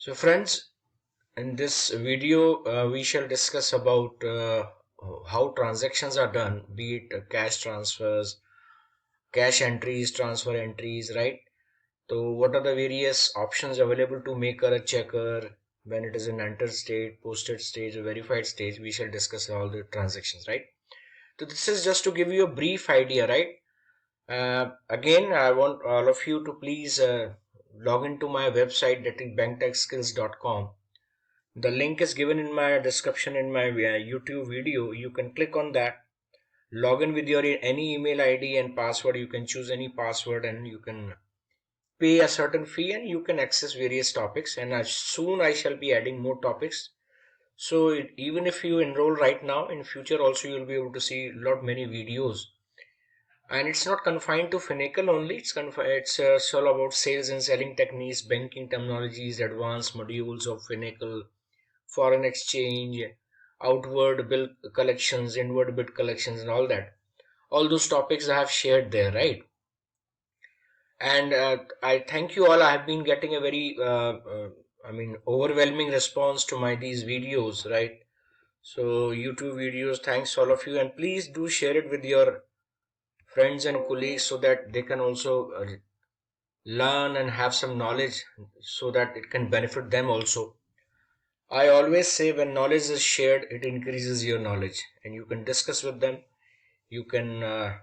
So friends, in this video we shall discuss about how transactions are done, be it cash transfers, cash entries, transfer entries, right? So what are the various options available to maker a checker when it is in entered state, posted stage, or verified stage? We shall discuss all the transactions, right? So this is just to give you a brief idea, right? Again, I want all of you to please log into my website, that is banktechskills.com. The link is given in my description in my YouTube video. You can click on that, log in with your any email ID and password. You can choose any password and you can pay a certain fee and you can access various topics. And soon I shall be adding more topics. So even if you enroll right now, in future also you'll be able to see lot many videos. And it's not confined to Finacle only. It's all about sales and selling techniques, banking terminologies, advanced modules of Finacle, foreign exchange, outward bill collections, inward bill collections, and all that. All those topics I have shared there, right? And I thank you all. I have been getting a very, overwhelming response to my these videos, right? So YouTube videos, thanks all of you, and please do share it with your friends and colleagues so that they can also learn and have some knowledge, so that it can benefit them also. I always say when knowledge is shared, it increases your knowledge and you can discuss with them. You can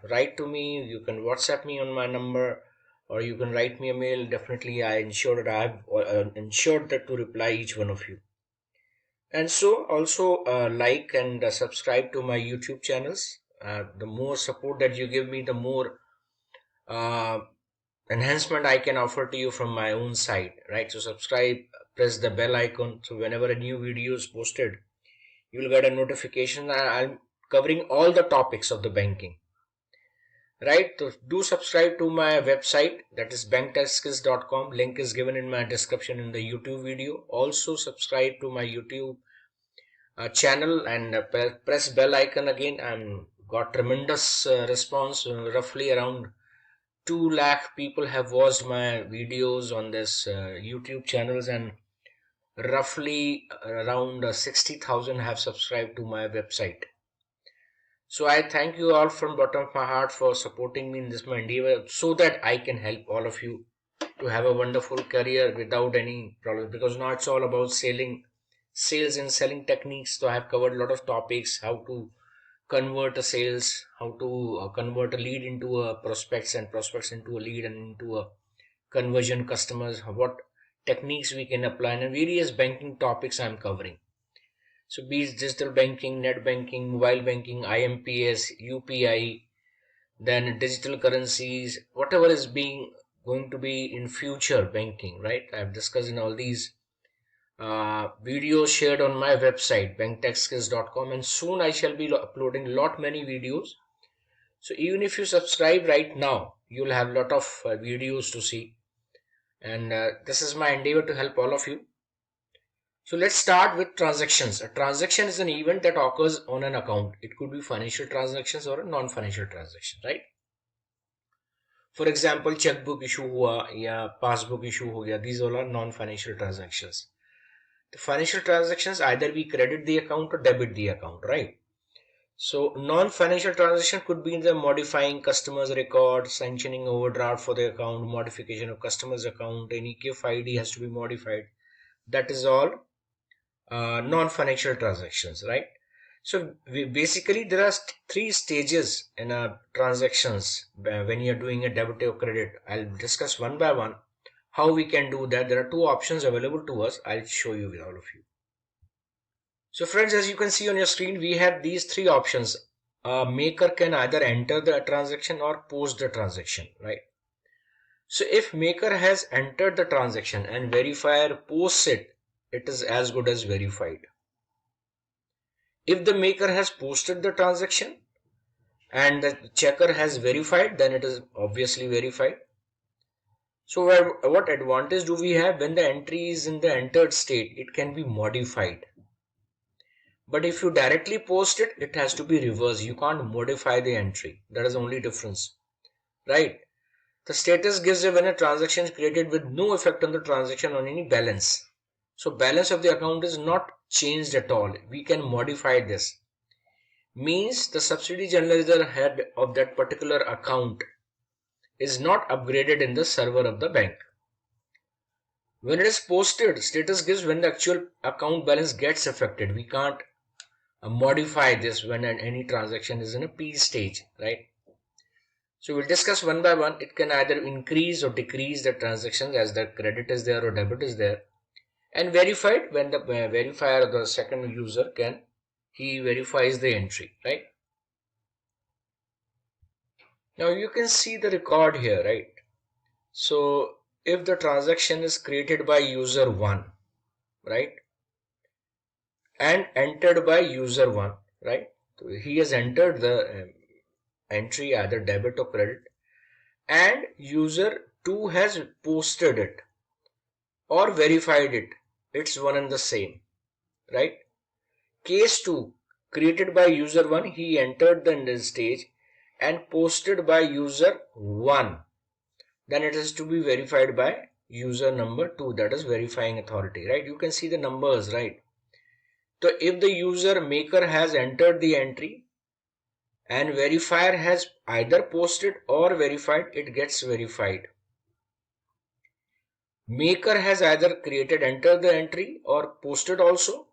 write to me, you can WhatsApp me on my number, or you can write me a mail. Definitely, I ensure that I have ensured that to reply each one of you. And so also like and subscribe to my YouTube channels. The more support that you give me, the more uh, enhancement I can offer to you from my own side, right? So subscribe, press the bell icon. So whenever a new video is posted, you will get a notification. I'm covering all the topics of the banking, right? So do subscribe to my website, that is banktechskills.com. Link is given in my description in the YouTube video. Also subscribe to my YouTube channel and press bell icon again. I'm got tremendous response. Roughly around 2 lakh people have watched my videos on this YouTube channels, and roughly around 60,000 have subscribed to my website. So I thank you all from bottom of my heart for supporting me in this my endeavor, so that I can help all of you to have a wonderful career without any problem. Because now it's all about sales and selling techniques. So I have covered a lot of topics: how to convert a sales, how to convert a lead into a prospects, and prospects into a lead, and into a conversion customers. What techniques we can apply, and various banking topics I'm covering. So be it digital banking, net banking, mobile banking, IMPS, UPI, then digital currencies, whatever is being going to be in future banking, right? I've discussed in all these videos shared on my website, banktechskills.com, and soon I shall be uploading lot many videos. So even if you subscribe right now, you'll have lot of videos to see, and this is my endeavor to help all of you. So let's start with transactions. A transaction is an event that occurs on an account. It could be financial transactions or a non-financial transaction, right? For example, checkbook issue हुआ या passbook issue हो गया. These all are non-financial transactions. The financial transactions, either we credit the account or debit the account, right? So non-financial transaction could be the modifying customers record, sanctioning overdraft for the account, modification of customers account, any KIF ID has to be modified. That is all non-financial transactions, right? So basically there are three stages in a transactions when you're doing a debit or credit. I'll discuss one by one how we can do that. There are two options available to us. I'll show you with all of you. So friends, as you can see on your screen, we have these three options. A maker can either enter the transaction or post the transaction, right? So if maker has entered the transaction and verifier posts it, it is as good as verified. If the maker has posted the transaction and the checker has verified, then it is obviously verified. So what advantage do we have? When the entry is in the entered state, it can be modified. But if you directly post it, it has to be reversed. You can't modify the entry. That is the only difference, right? The status gives you when a transaction is created with no effect on the transaction on any balance. So balance of the account is not changed at all. We can modify this. Means the subsidiary general ledger head of that particular account is not upgraded in the server of the bank. When it is posted, status gives when the actual account balance gets affected. We can't modify this when any transaction is in a P stage, right? So we'll discuss one by one. It can either increase or decrease the transactions as the credit is there or debit is there. And verified when the verifier or the second user he verifies the entry, right? Now you can see the record here, right? So if the transaction is created by user 1, right, and entered by user 1, right, so he has entered the entry either debit or credit, and user 2 has posted it or verified it. It's one and the same, right? Case 2, created by user 1, he entered the stage and posted by user 1. Then it has to be verified by user number 2, that is verifying authority, right? You can see the numbers, right? So if the user maker has entered the entry and verifier has either posted or verified, it gets verified. Maker has either entered the entry or posted also,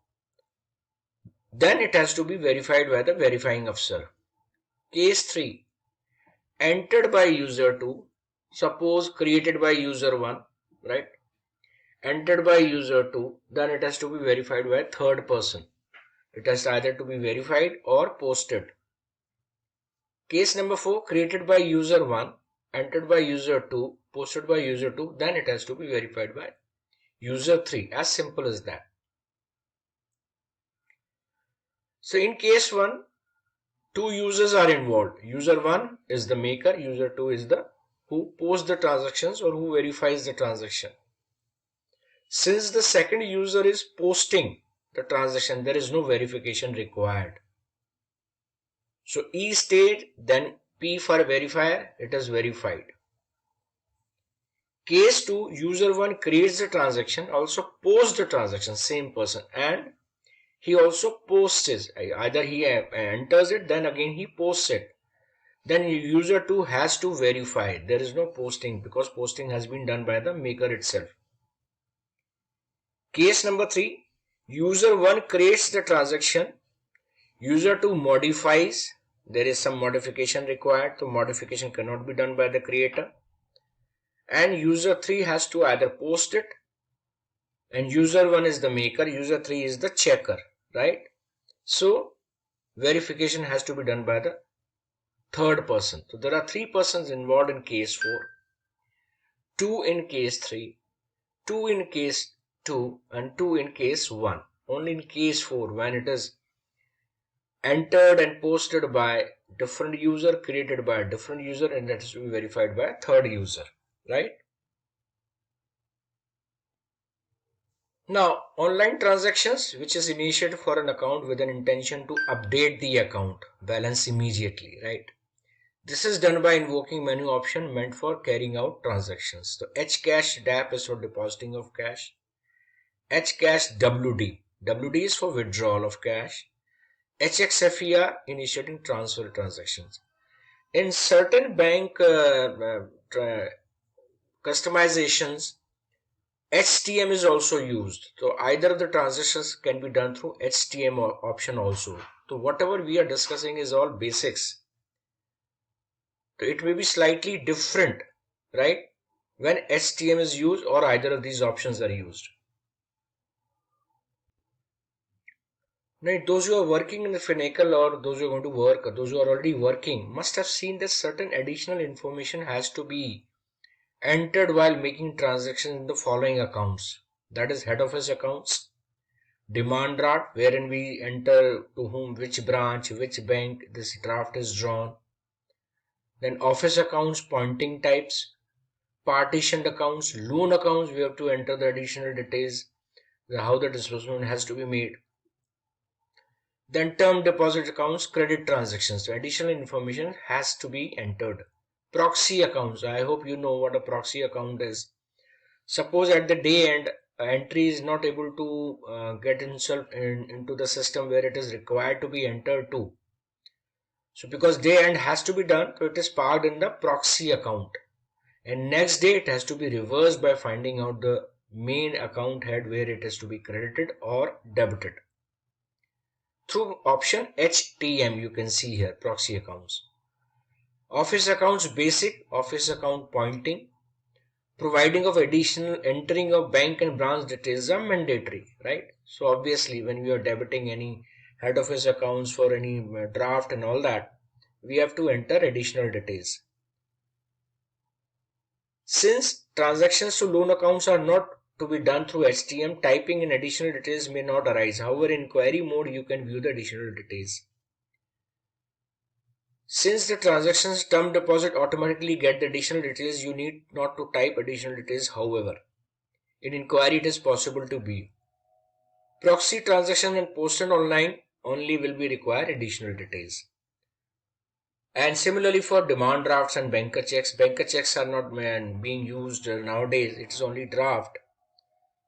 then it has to be verified by the verifying officer. Case 3, entered by user 2, suppose created by user 1, right? Entered by user 2, then it has to be verified by a third person. It has either to be verified or posted. Case number 4, created by user 1, entered by user 2, posted by user 2, then it has to be verified by user 3. As simple as that. So in case 1, two users are involved. User 1 is the maker, user 2 is the who posts the transactions or who verifies the transaction. Since the second user is posting the transaction, there is no verification required. So E stage, then P for verifier, it is verified. Case 2, user 1 creates the transaction, also posts the transaction, same person, and he also posts it. Either he enters it, then again he posts it. Then user 2 has to verify. There is no posting because posting has been done by the maker itself. Case number 3, user 1 creates the transaction, user 2 modifies. There is some modification required, so modification cannot be done by the creator. And user 3 has to either post it, and user 1 is the maker, user 3 is the checker, right? So verification has to be done by the third person. So there are 3 persons involved in case 4, 2 in case 3, 2 in case 2, and 2 in case 1. Only in case 4, when it is entered and posted by different user, created by a different user, and that is to be verified by a third user, right? Now, online transactions, which is initiated for an account with an intention to update the account balance immediately, right? This is done by invoking menu option meant for carrying out transactions. So Hcash DAP is for depositing of cash. Hcash WD. WD is for withdrawal of cash. HXFER initiating transfer transactions. In certain bank customizations, HTM is also used. So either of the transactions can be done through HTM option also. So whatever we are discussing is all basics. So it may be slightly different, right, when HTM is used or either of these options are used. Now, those who are working in the Finacle or those who are going to work, or those who are already working, must have seen that certain additional information has to be entered while making transactions in the following accounts. That is head office accounts, demand draft, wherein we enter to whom, which branch, which bank this draft is drawn. Then office accounts, pointing types, partitioned accounts, loan accounts, we have to enter the additional details, how the disbursement has to be made. Then term deposit accounts, credit transactions. So additional information has to be entered. Proxy accounts. I hope you know what a proxy account is. Suppose at the day end, entry is not able to get itself into the system where it is required to be entered to. So because day end has to be done, so it is parked in the proxy account. And next day it has to be reversed by finding out the main account head where it is to be credited or debited. Through option HTM, you can see here proxy accounts. Office accounts basic, office account pointing, providing of additional entering of bank and branch details are mandatory, right? So obviously when we are debiting any head office accounts for any draft and all that, we have to enter additional details. Since transactions to loan accounts are not to be done through HTM, typing in additional details may not arise. However, in query mode, you can view the additional details. Since the transactions term deposit automatically get the additional details, you need not to type additional details. However, in inquiry, it is possible to be. Proxy transactions and posted online only will be require additional details. And similarly for demand drafts and banker checks are not being used nowadays. It is only draft.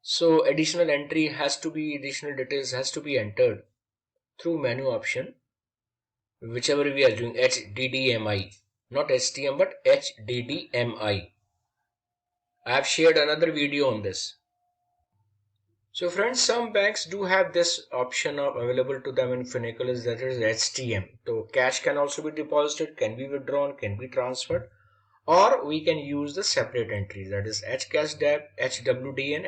So additional additional details has to be entered through menu option, whichever we are doing HDDMI, not HTM but HDDMI. I have shared another video on this. So friends, some banks do have this option of available to them in Finacle, is that is HTM. So cash can also be deposited, can be withdrawn, can be transferred, or we can use the separate entries, that is HCashDAB, HWD and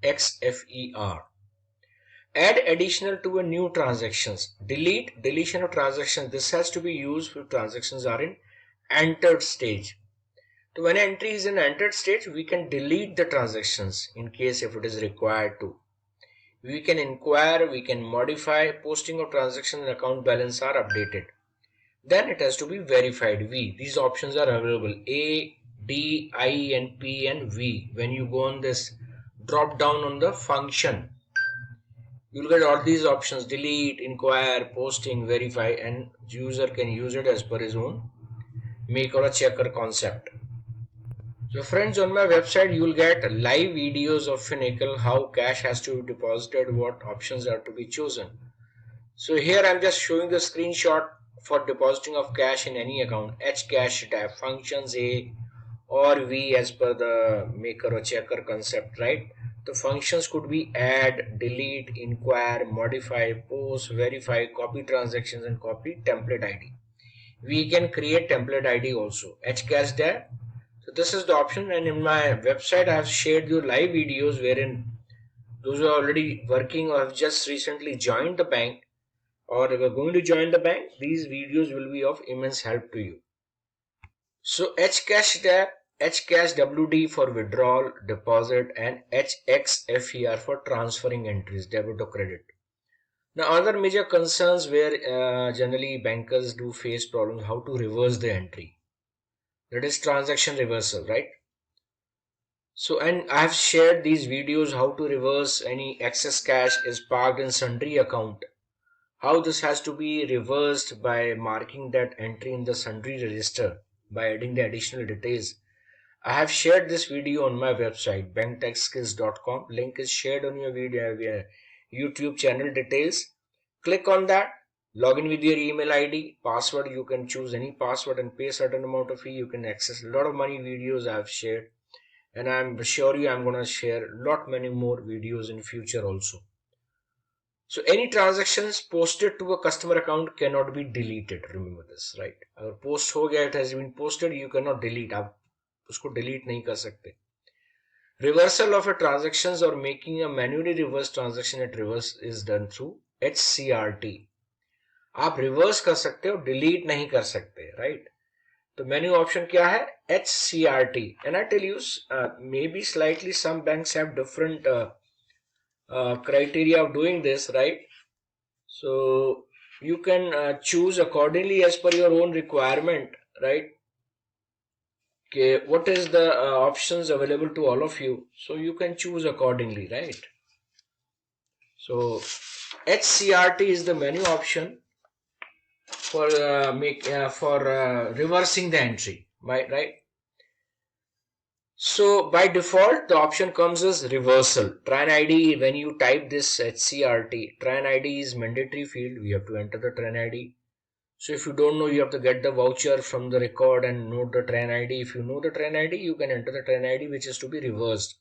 HXFER. Add additional to a new transactions. Deletion of transactions. This has to be used if transactions are in entered stage. So when entry is in entered stage, we can delete the transactions in case if it is required to. We can inquire, we can modify, posting of transactions and account balance are updated. Then it has to be verified. These options are available. A, D, I and P and V. When you go on this drop down on the function, you'll get all these options: delete, inquire, posting, verify, and user can use it as per his own make or a checker concept. So friends, on my website you will get live videos of Finacle, how cash has to be deposited, what options are to be chosen. So here I'm just showing the screenshot for depositing of cash in any account. HCashDAB functions A or V as per the maker or checker concept, right? The functions could be add, delete, inquire, modify, post, verify, copy transactions and copy template ID. We can create template ID also. HCashDAB. So this is the option, and in my website I have shared you live videos wherein those who are already working or have just recently joined the bank or if you're going to join the bank, these videos will be of immense help to you. So HCashDAB, HCashWD for withdrawal, deposit, and HXFER for transferring entries, debit or credit. Now other major concerns where generally bankers do face problems, how to reverse the entry. That is transaction reversal, right? So, and I have shared these videos how to reverse any excess cash is parked in sundry account. How this has to be reversed by marking that entry in the sundry register by adding the additional details. I have shared this video on my website banktechskills.com. Link is shared on your video YouTube channel details. Click on that, log in with your email ID, password. You can choose any password and pay a certain amount of fee. You can access a lot of money videos I have shared, and I'm sure I'm going to share many more videos in future also. So any transactions posted to a customer account cannot be deleted. Remember this, right? अगर post हो गया, it has been posted, you cannot delete. आप उसको delete नहीं कर सकते. Reversal of a transactions or making a manually reverse transaction at reverse is done through HCRT. आप reverse कर सकते हो, delete नहीं कर सकते, right? तो menu option क्या है? HCRT. And I tell you, maybe slightly some banks have different criteria of doing this, right? So you can choose accordingly as per your own requirement, right? Okay, what is the options available to all of you? So you can choose accordingly, right? So HCRT is the menu option for reversing the entry, right? So by default, the option comes as reversal. Tran ID, when you type this HCRT, Tran ID is mandatory field. We have to enter the Tran ID. So if you don't know, you have to get the voucher from the record and note the Tran ID. If you know the Tran ID, you can enter the Tran ID, which is to be reversed.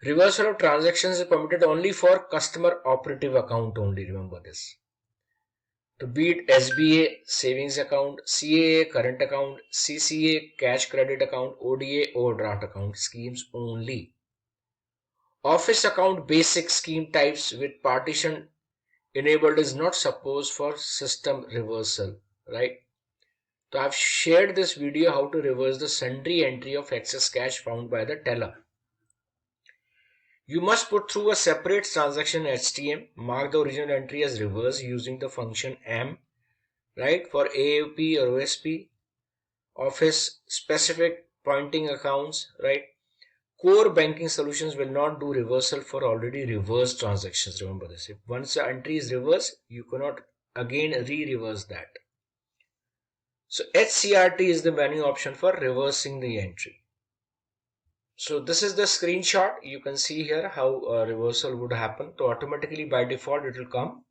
Reversal of transactions is permitted only for customer operative account only. Remember this. To beat SBA savings account, CAA current account, CCA cash credit account, ODA overdraft account schemes only. Office account basic scheme types with partition enabled is not supposed for system reversal, right? So I've shared this video how to reverse the sundry entry of excess cash found by the teller. You must put through a separate transaction HTM, mark the original entry as reverse using the function M, right? For AOP or OSP, office specific pointing accounts, right? Core banking solutions will not do reversal for already reversed transactions. Remember this. If once the entry is reversed, you cannot again re-reverse that. So HCRT is the menu option for reversing the entry. So this is the screenshot. You can see here how reversal would happen. So automatically by default it will come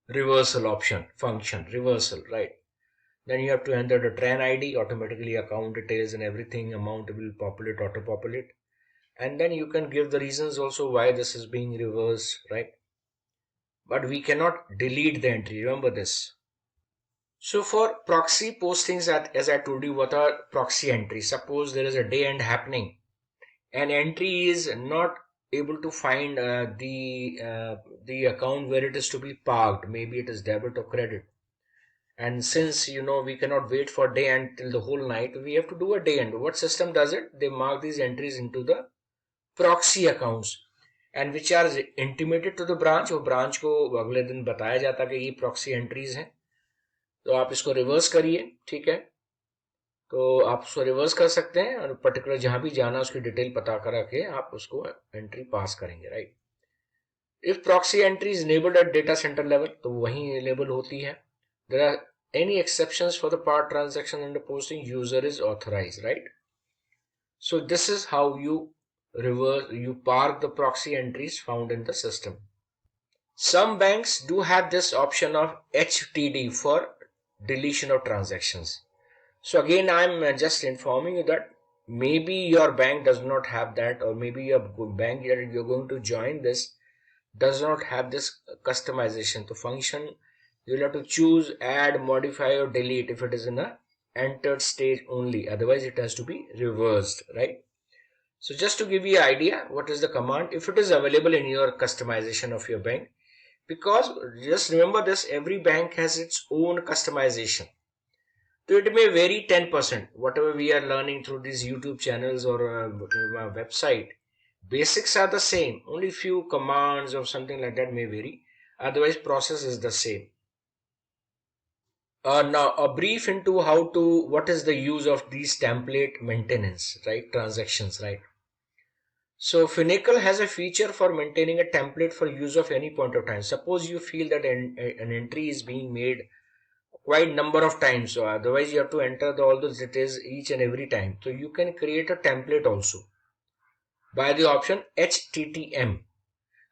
reversal option, function, reversal, right? Then you have to enter the Tran ID, automatically account details and everything, amount will populate, auto populate. And then you can give the reasons also why this is being reversed, right? But we cannot delete the entry, remember this. So for proxy postings, as I told you, what are proxy entries? Suppose there is a day end happening, an entry is not able to find the account where it is to be parked. Maybe it is debit or credit. And since we cannot wait for day end till the whole night, we have to do a day end. What system does it? They mark these entries into the proxy accounts and which are intimated to the branch. वो branch को अगले दिन बताया जाता कि ये proxy entries हैं, तो आप इसको रिवर्स करिए, ठीक है? तो आप उसको रिवर्स कर सकते हैं और पर्टिकुलर जहां भी जाना उसकी डिटेल पता करा के आप उसको एंट्री पास करेंगे, right? If proxy entry is enabled at data centre level, तो वही इनेबल होती है. There are any exceptions for the part transaction under posting, user is authorized, right? So this is how you park the proxy entries found in the system. Some banks do have this option of HTD for deletion of transactions. So again, I'm just informing you that maybe your bank does not have that, or maybe your bank that you're going to join this does not have this customization to function. You'll have to choose add, modify or delete if it is in a entered stage only. Otherwise it has to be reversed, right? So just to give you an idea what is the command, if it is available in your customization of your bank, because just remember this, every bank has its own customization. So it may vary 10%. Whatever we are learning through these YouTube channels or website, basics are the same. Only few commands or something like that may vary. Otherwise, process is the same. Now, a brief into what is the use of these template maintenance, right? Transactions, right? So Finacle has a feature for maintaining a template for use of any point of time. Suppose you feel that an entry is being made quite number of times, so otherwise you have to enter all those details each and every time. So you can create a template also by the option HTTM.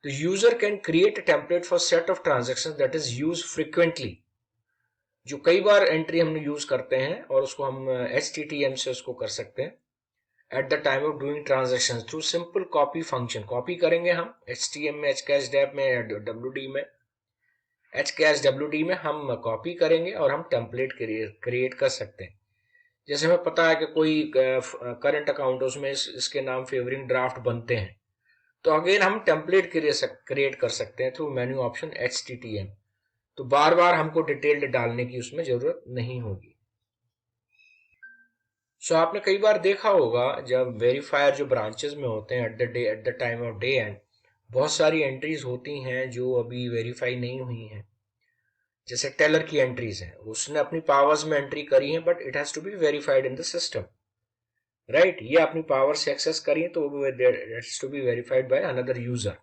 The user can create a template for set of transactions that is used frequently, जो कई बार entry हम use करते हैं और उसको हम HTTM से उसको कर सकते हैं at the time of doing transactions through simple copy function. Copy करेंगे हम HTM में, Hcash में, WD में, HCashWD में हम कॉपी करेंगे और हम टेम्पलेट क्रिएट कर सकते हैं. जैसे हमें पता है कि कोई करंट अकाउंट उसमें इसके नाम फेवरिंग ड्राफ्ट बनते हैं, तो अगेन हम टेम्पलेट क्रिएट कर सकते हैं थ्रू मेन्यू ऑप्शन HTTM. तो बार बार हमको डिटेल्ड डालने की उसमें जरूरत नहीं होगी. सो आपने कई बार देखा होगा जब वेरीफायर जो ब्रांचेस में होते हैं at the time of day and, बहुत सारी एंट्रीज होती हैं जो अभी वेरीफाई नहीं हुई हैं. जैसे टेलर की एंट्रीज हैं, उसने अपनी पावर्स में एंट्री करी है but it has to be verified in the system, right? ये अपनी पावर से एक्सेस करी है तो it has to be verified by another user.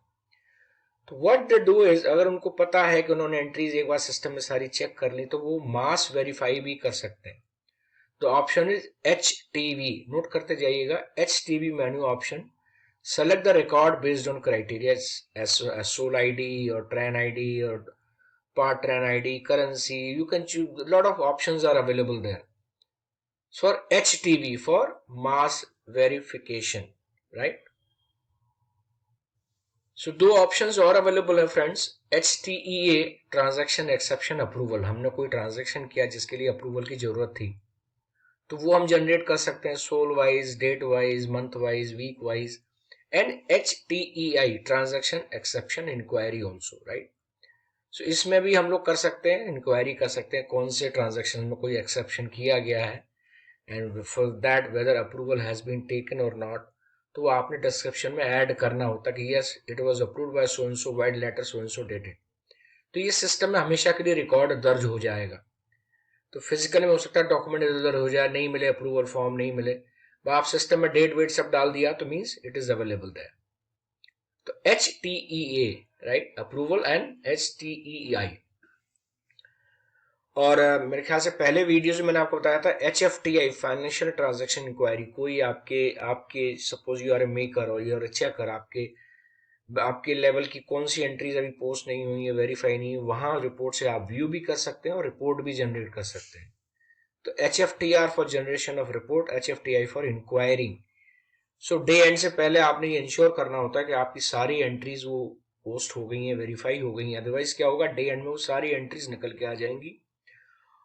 तो व्हाट दे डू इज, अगर उनको पता है कि उन्होंने एंट्रीज एक बार सिस्टम में सारी चेक कर ली, तो वो मास वेरीफाई भी कर सकते हैं. The option is HTV. Note करते जाइएगा, HTV menu option. Select the record based on criteria as SOL ID or TRAN ID or part TRAN ID, currency. You can choose. A lot of options are available there. For HTV, for mass verification, right? So दो options और available है friends. HTEA transaction exception approval. हमने कोई transaction किया जिसके लिए approval की जरूरत थी, तो वो हम जनरेट कर सकते हैं SOL wise, date wise, month wise, week wise. And HTEI transaction exception inquiry also, right. So इसमें भी हम लोग कर सकते हैं, इंक्वायरी कर सकते हैं कौन से ट्रांजैक्शन में कोई एक्सेप्शन किया गया है, and for that whether approval has been taken और नॉट. तो वो आपने डिस्क्रिप्शन में ऐड करना होता कि yes it was approved by so and so, vide letter so and so dated. तो ये सिस्टम में हमेशा के लिए रिकॉर्ड दर्ज हो जाएगा. तो फिजिकल में हो सकता है डॉक्यूमेंट इधर उधर हो जाए, नहीं मिले, अप्रूवल फॉर्म नहीं मिले, आप सिस्टम में डेट वेट सब डाल दिया तो means it is available there. तो HTEA, right, approval, and HTEI. और मेरे ख्याल से पहले वीडियोस में मैंने आपको बताया था HFTI फाइनेंशियल ट्रांजैक्शन इंक्वायरी. कोई आपके आपके suppose you are a maker और यू आर ए चेकर, आपके आपके लेवल की कौन सी एंट्रीज अभी पोस्ट नहीं हुई है, वेरीफाई नहीं हुई, वहां रिपोर्ट से आप व्यू भी कर सकते हैं और रिपोर्ट भी जनरेट कर सकते हैं. तो HFTR for generation of report, HFTI for enquiring. So day and से पहले आपने ये इंश्योर करना होता है कि आपकी सारी एंट्रीज वो पोस्ट हो गई हैं, वेरीफाई हो गई हैं. अदरवाइज क्या होगा, डे एंड में वो सारी एंट्रीज निकल के आ जाएंगी,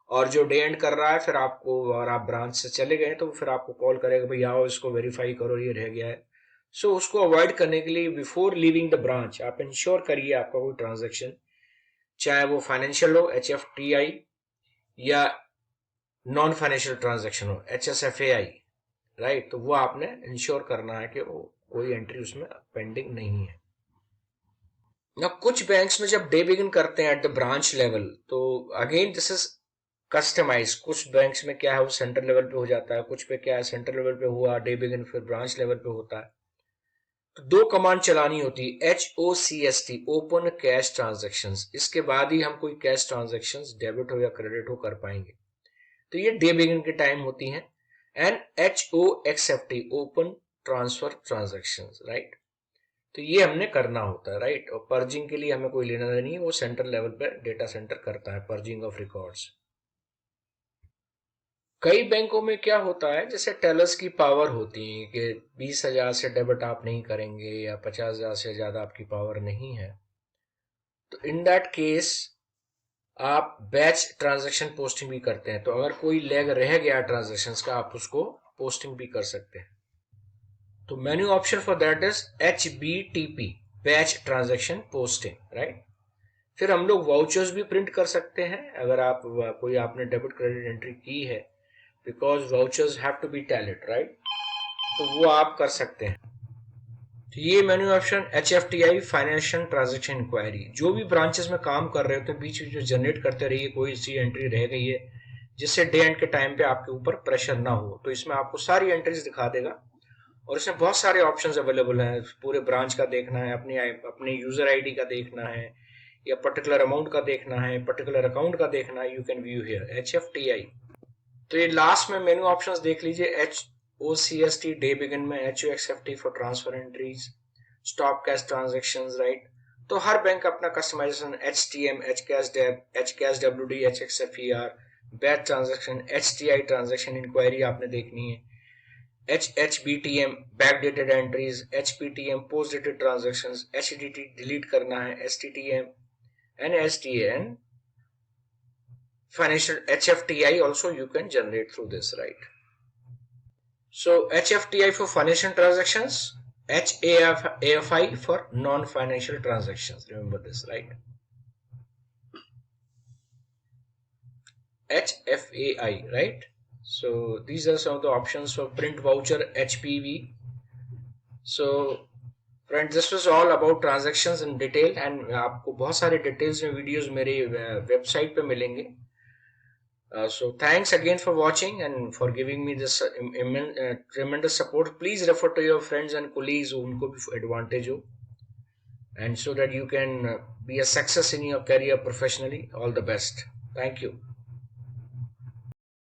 और जो डे एंड कर रहा है फिर आपको, और आप ब्रांच से चले गए तो फिर आपको कॉल करेगा, भाई आओ इसको वेरीफाई करो, ये रह गया है. सो उसको अवॉइड करने के लिए बिफोर लीविंग द ब्रांच आप इंश्योर करिए आपका कोई ट्रांजेक्शन, चाहे वो फाइनेंशियल हो HFTI, या नॉन फाइनेंशियल ट्रांजेक्शन हो HSFAI, राइट. तो वो आपने इंश्योर करना है कि वो कोई एंट्री उसमें पेंडिंग नहीं है. ना कुछ बैंक्स में जब डे बिगिन करते हैं एट द ब्रांच लेवल, तो अगेन दिस इज कस्टमाइज. कुछ बैंक्स में क्या है वो सेंटर लेवल पे हो जाता है, कुछ पे क्या है सेंटर लेवल पे हुआ डे बिगिन, फिर ब्रांच लेवल पे होता है. तो दो कमांड चलानी होती है, HOCST, ओपन कैश ट्रांजेक्शन. इसके बाद ही हम कोई कैश ट्रांजेक्शन डेबिट हो या क्रेडिट हो कर पाएंगे. तो ये डे बिगिन के टाइम होती हैं. And HOXFT, open transfer transaction, right. तो ये हमने करना होता है, राइट. और पर्जिंग के लिए हमें कोई लेना देना नहीं है, वो सेंट्रल लेवल पे डेटा सेंटर करता है पर्जिंग ऑफ रिकॉर्ड्स. कई बैंकों में क्या होता है, जैसे टेलर्स की पावर होती है कि 20,000 से डेबिट आप नहीं करेंगे या 50,000 से ज्यादा आपकी पावर नहीं है. तो इन दैट केस आप बैच ट्रांजैक्शन पोस्टिंग भी करते हैं. तो अगर कोई लेग रह गया ट्रांजैक्शन का, आप उसको पोस्टिंग भी कर सकते हैं. तो menu option for that is HBTP, batch transaction posting, right. फिर हम लोग वाउचर्स भी प्रिंट कर सकते हैं अगर आप कोई आपने डेबिट क्रेडिट एंट्री की है, because vouchers have to be tallied, right. तो वो आप कर सकते हैं. तो ये menu option HFTI financial transaction inquiry. जो भी ब्रांचेस में काम कर रहे होते हैं बीच बीच में जनरेट करते रहिए, कोई सी एंट्री रह गई है जिससे डे एंड के टाइम पे आपके ऊपर प्रेशर ना हो, तो इसमें आपको सारी एंट्रीज दिखा देगा. और इसमें बहुत सारे ऑप्शंस अवेलेबल हैं. पूरे ब्रांच का देखना है, अपने अपने यूजर आईडी का देखना है, या पर्टिकुलर अमाउंट का देखना है, पर्टिकुलर अकाउंट का देखना है, you can view here HFTI. तो ये लास्ट में मेन्यू ऑप्शंस देख लीजिए. HOCST डे बिगिन में, HOXFT for transfer entries, stop cash transactions, right. तो हर बैंक अपना customisation, HTM, HCAS WD, HXFER, batch transaction, HTI transaction inquiry आपने देखनी है, HBTM backdated entries, HPTM post dated transactions, HDT delete करना है, STTM and STA and financial HFTI also you can generate through this, right. So HFTI for financial transactions, HAFI for non-financial transactions, remember this, right. HFAI, right. So these are some of the options for print voucher, HPV. So friends this was all about transactions in detail, and आपको बहुत सारे details में videos मेरे website पे मिलेंगे. So thanks again for watching and for giving me this tremendous support. Please refer to your friends and colleagues unko bhi advantage ho, and so that you can be a success in your career professionally. All the best. Thank you.